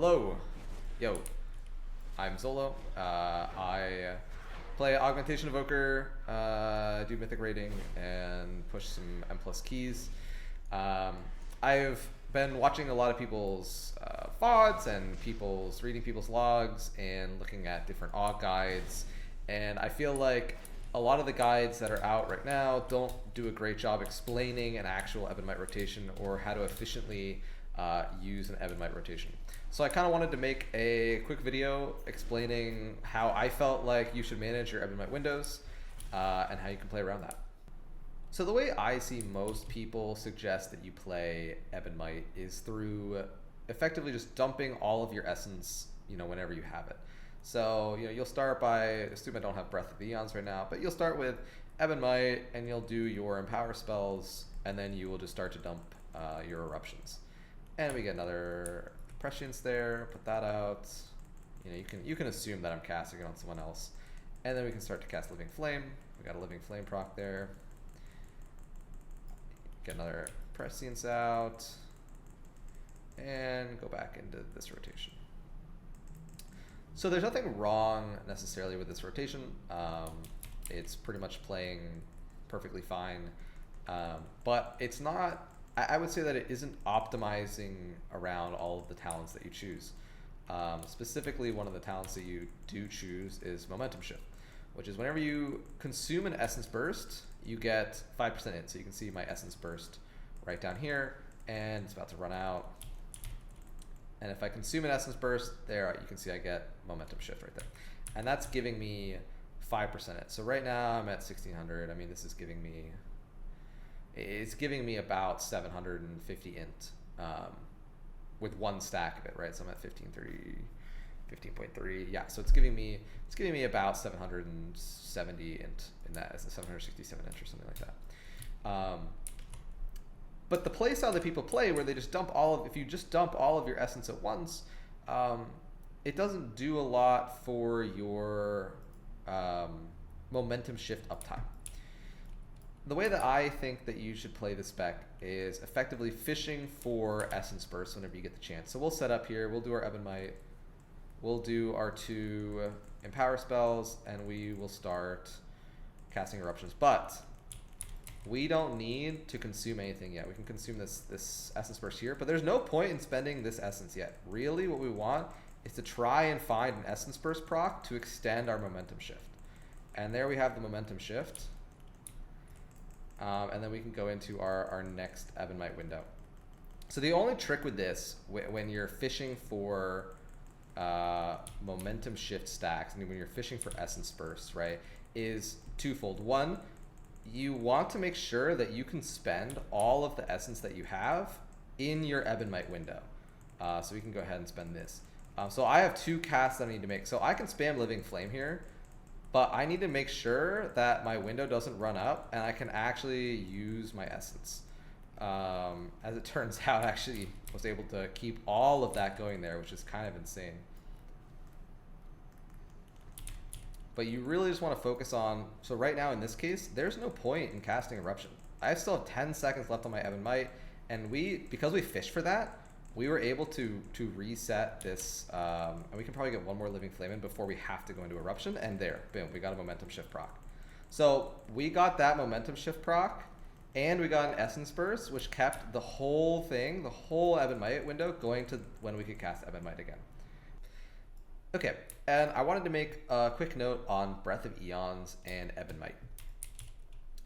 Hello, yo, I'm Zolo. I play Augmentation Evoker, do mythic rating, and push some M+ keys. I've been watching a lot of people's VODs and reading people's logs and looking at different aug guides, and I feel like a lot of the guides that are out right now don't do a great job explaining an actual Ebon Might rotation or how to efficiently use an Ebon Might rotation. So I kind of wanted to make a quick video explaining how I felt like you should manage your Ebon Might windows and how you can play around that. So the way I see most people suggest that you play Ebon Might is through effectively just dumping all of your essence, whenever you have it. So, you'll start by, assume I don't have Breath of Eons right now, but you'll start with Ebon Might and you'll do your Empower spells, and then you will just start to dump your eruptions. And we get another Prescience there, put that out. You can assume that I'm casting it on someone else. And then we can start to cast Living Flame. We got a Living Flame proc there. Get another Prescience out. And go back into this rotation. So there's nothing wrong necessarily with this rotation. It's pretty much playing perfectly fine. But it's not, I would say that it isn't optimizing around all of the talents that you choose. Specifically, one of the talents that you do choose is Momentum Shift, which is whenever you consume an Essence Burst, you get 5% in. So you can see my Essence Burst right down here, and it's about to run out. And if I consume an Essence Burst, there you can see I get Momentum Shift right there. And that's giving me 5% in. So right now I'm at 1600. I mean, this is giving me, it's giving me about 750 int with one stack of it, right? So I'm at 15.3. Yeah, so it's giving me about 770 int in that, as a 767 int or something like that. But the play style that people play, where they just dump if you just dump all of your essence at once, it doesn't do a lot for your momentum shift uptime. The way that I think that you should play this spec is effectively fishing for Essence Bursts whenever you get the chance. So we'll set up here, we'll do our Ebon Might, we'll do our 2 Empower spells, and we will start casting Eruptions. But we don't need to consume anything yet. We can consume this Essence Burst here, but there's no point in spending this Essence yet. Really, what we want is to try and find an Essence Burst proc to extend our Momentum Shift. And there we have the Momentum Shift. And then we can go into our next Ebon Might window. So the only trick with this, when you're fishing for Momentum Shift stacks, and when you're fishing for Essence Bursts, right, is twofold. One, you want to make sure that you can spend all of the essence that you have in your Ebon Might window. So we can go ahead and spend this. So I have 2 casts that I need to make. So I can spam Living Flame here, but I need to make sure that my window doesn't run up and I can actually use my essence. As it turns out, I actually was able to keep all of that going there, which is kind of insane. But you really just want to focus on, so right now in this case, there's no point in casting Eruption. I still have 10 seconds left on my Ebon Might, and because we fished for that, we were able to reset this, and we can probably get one more Living Flame in before we have to go into Eruption, and there, boom, we got a Momentum Shift proc. So we got that Momentum Shift proc, and we got an Essence Burst, which kept the whole thing, the whole Ebon Might window, going to when we could cast Ebon Might again. Okay, and I wanted to make a quick note on Breath of Eons and Ebon Might.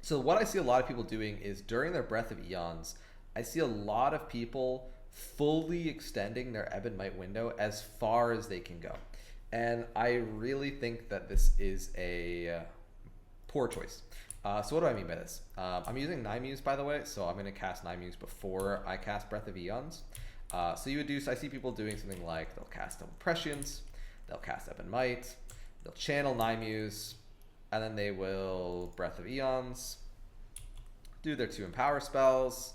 So what I see a lot of people doing is during their Breath of Eons, I see a lot of people fully extending their Ebon Might window as far as they can go. And I really think that this is a poor choice. So what do I mean by this? I'm using Nymuse, by the way, so I'm going to cast Nymuse before I cast Breath of Eons. So you would do, so I see people doing something like they'll cast Double Prescience, they'll cast Ebon Might, they'll channel Nymuse, and then they will Breath of Eons, do their 2 Empower spells,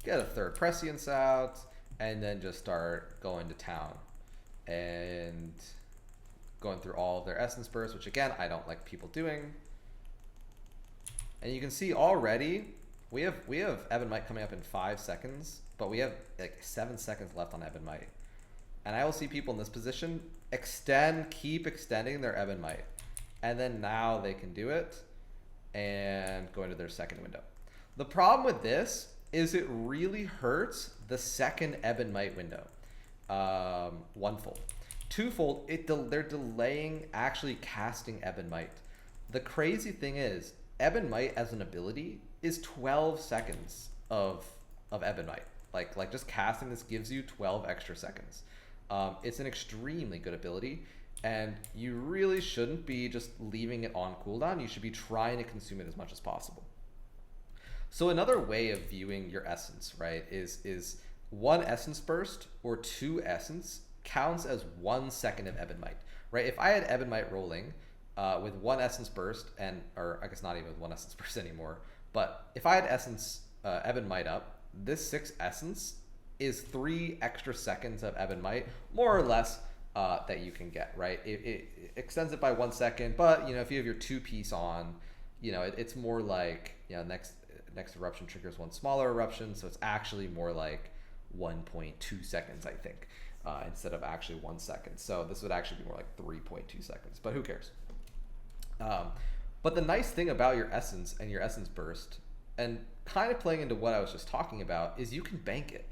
get a 3rd Prescience out, and then just start going to town and going through all of their Essence Bursts, which again, I don't like people doing. And you can see already, we have Ebon Might coming up in 5 seconds, but we have like 7 seconds left on Ebon Might. and I will see people in this position extend, keep extending their Ebon Might. And then now they can do it and go into their second window. The problem with this is it really hurts the second Ebon Might window. Onefold. Twofold, they're delaying actually casting Ebon Might. The crazy thing is, Ebon Might as an ability is 12 seconds of Ebon Might. Like just casting this gives you 12 extra seconds. It's an extremely good ability, and you really shouldn't be just leaving it on cooldown. You should be trying to consume it as much as possible. So another way of viewing your essence, right, is one essence burst or two essence counts as 1 second of Ebon Might, right? If I had Ebon Might rolling with one essence burst, or I guess not even with one essence burst anymore, but if I had Ebon Might up, this 6 essence is 3 extra seconds of Ebon Might, more or less, that you can get, right? It extends it by 1 second, but if you have your 2-piece on, it's more like, next eruption triggers one smaller eruption, so it's actually more like 1.2 seconds, I think, instead of actually 1 second. So this would actually be more like 3.2 seconds, but who cares? But the nice thing about your essence and your essence burst, and kind of playing into what I was just talking about, is you can bank it.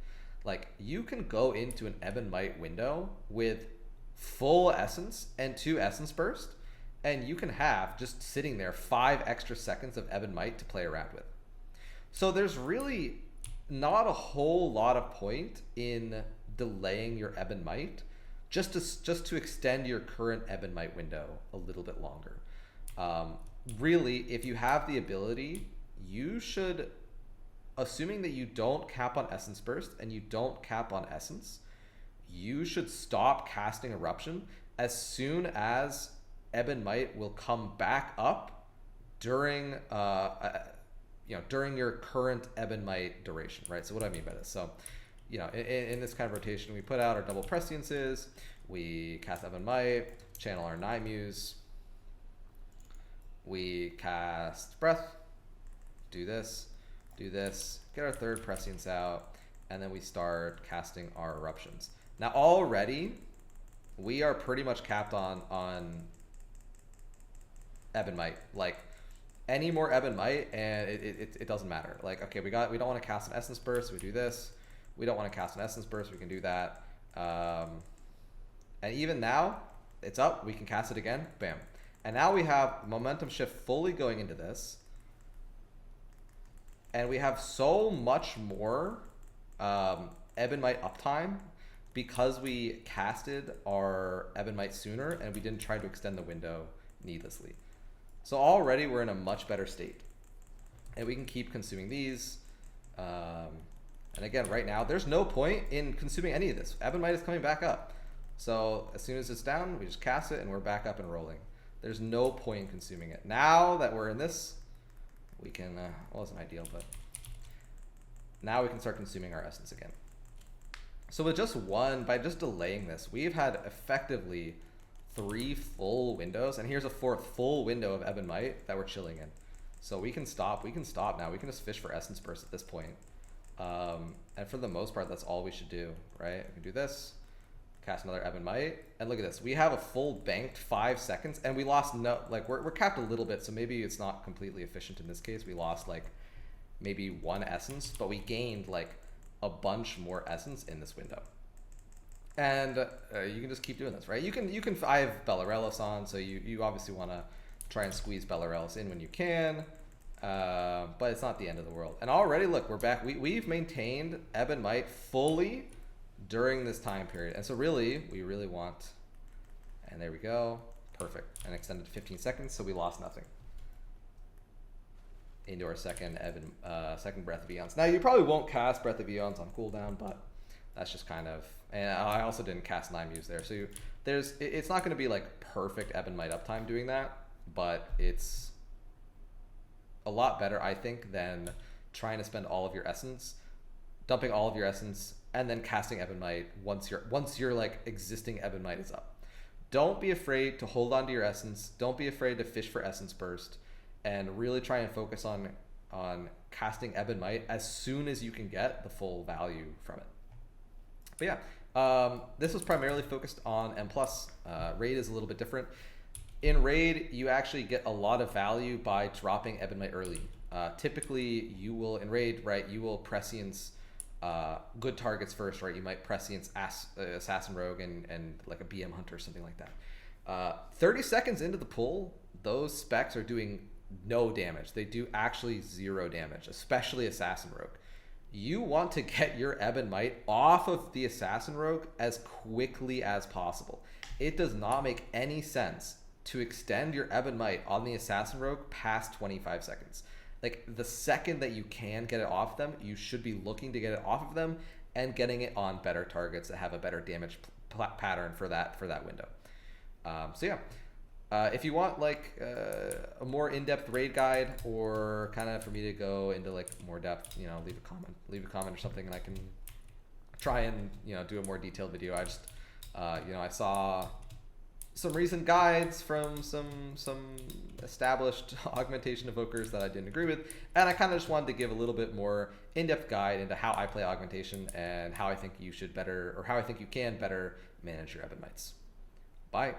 Like, you can go into an Ebon Might window with full essence and 2 essence burst, and you can have just sitting there 5 extra seconds of Ebon Might to play around with. So there's really not a whole lot of point in delaying your Ebon Might just to extend your current Ebon Might window a little bit longer. Really, if you have the ability, you should, assuming that you don't cap on Essence Burst and you don't cap on Essence, you should stop casting Eruption as soon as Ebon Might will come back up during during your current Ebon Might duration, right? So what do I mean by this? So, in this kind of rotation, we put out our double presciences, we cast Ebon Might, channel our Night Muse, we cast Breath, do this, get our third prescience out, and then we start casting our eruptions. Now already, we are pretty much capped on Ebon Might. Like, any more Ebon Might, and it doesn't matter. Like, okay, we don't want to cast an Essence Burst, we do this. We don't want to cast an Essence Burst, we can do that. And even now, it's up, we can cast it again, bam. And now we have Momentum Shift fully going into this. And we have so much more Ebon Might uptime because we casted our Ebon Might sooner and we didn't try to extend the window needlessly. So already we're in a much better state. And we can keep consuming these. And again, right now, there's no point in consuming any of this. Ebon Might is coming back up. So as soon as it's down, we just cast it and we're back up and rolling. There's no point in consuming it. Now that we're in this, we can, well, it's not ideal, but now we can start consuming our essence again. So with by just delaying this, we've had effectively 3 full windows, and here's a 4th full window of Ebon Might that we're chilling in. So we can stop now. We can just fish for Essence Burst at this point. And for the most part, that's all we should do, right? We can do this, cast another Ebon Might, and look at this. We have a full banked 5 seconds, and we lost we're capped a little bit, so maybe it's not completely efficient in this case. We lost like maybe 1 essence, but we gained like a bunch more essence in this window. And you can just keep doing this, right? I have Bellarelos on, so you obviously want to try and squeeze Bellarelos in when you can, but it's not the end of the world. And already, look, we're back. We've maintained Ebon Might fully during this time period. And so really, we really want, and there we go, perfect. And extended 15 seconds, so we lost nothing. Into our second Breath of Eons. Now, you probably won't cast Breath of Eons on cooldown, but that's just kind of, and I also didn't cast Night Muse there. So it's not going to be like perfect Ebon Might uptime doing that, but it's a lot better, I think, than trying to spend all of your essence, dumping all of your essence, and then casting Ebon Might once your like existing Ebon Might is up. Don't be afraid to hold on to your essence. Don't be afraid to fish for Essence Burst, and really try and focus on casting Ebon Might as soon as you can get the full value from it. But yeah, This was primarily focused on M+. Raid is a little bit different. In Raid, you actually get a lot of value by dropping Ebon Might early. Typically, you will, in Raid, right, you will prescience good targets first, right? You might prescience Assassin Rogue and like a BM Hunter or something like that. 30 seconds into the pull, those specs are doing no damage. They do actually 0 damage, especially Assassin Rogue. You want to get your Ebon Might off of the Assassin Rogue as quickly as possible. It does not make any sense to extend your Ebon Might on the Assassin Rogue past 25 seconds. Like, the second that you can get it off them, you should be looking to get it off of them and getting it on better targets that have a better damage pattern for that window. So yeah. If you want like a more in-depth raid guide, or kind of for me to go into like more depth, you know, leave a comment or something, and I can try and, you know, do a more detailed video. I just, you know, I saw some recent guides from some established augmentation evokers that I didn't agree with, and I kind of just wanted to give a little bit more in-depth guide into how I play augmentation and how I think you should better, or how I think you can better manage your Ebon Mights. Bye.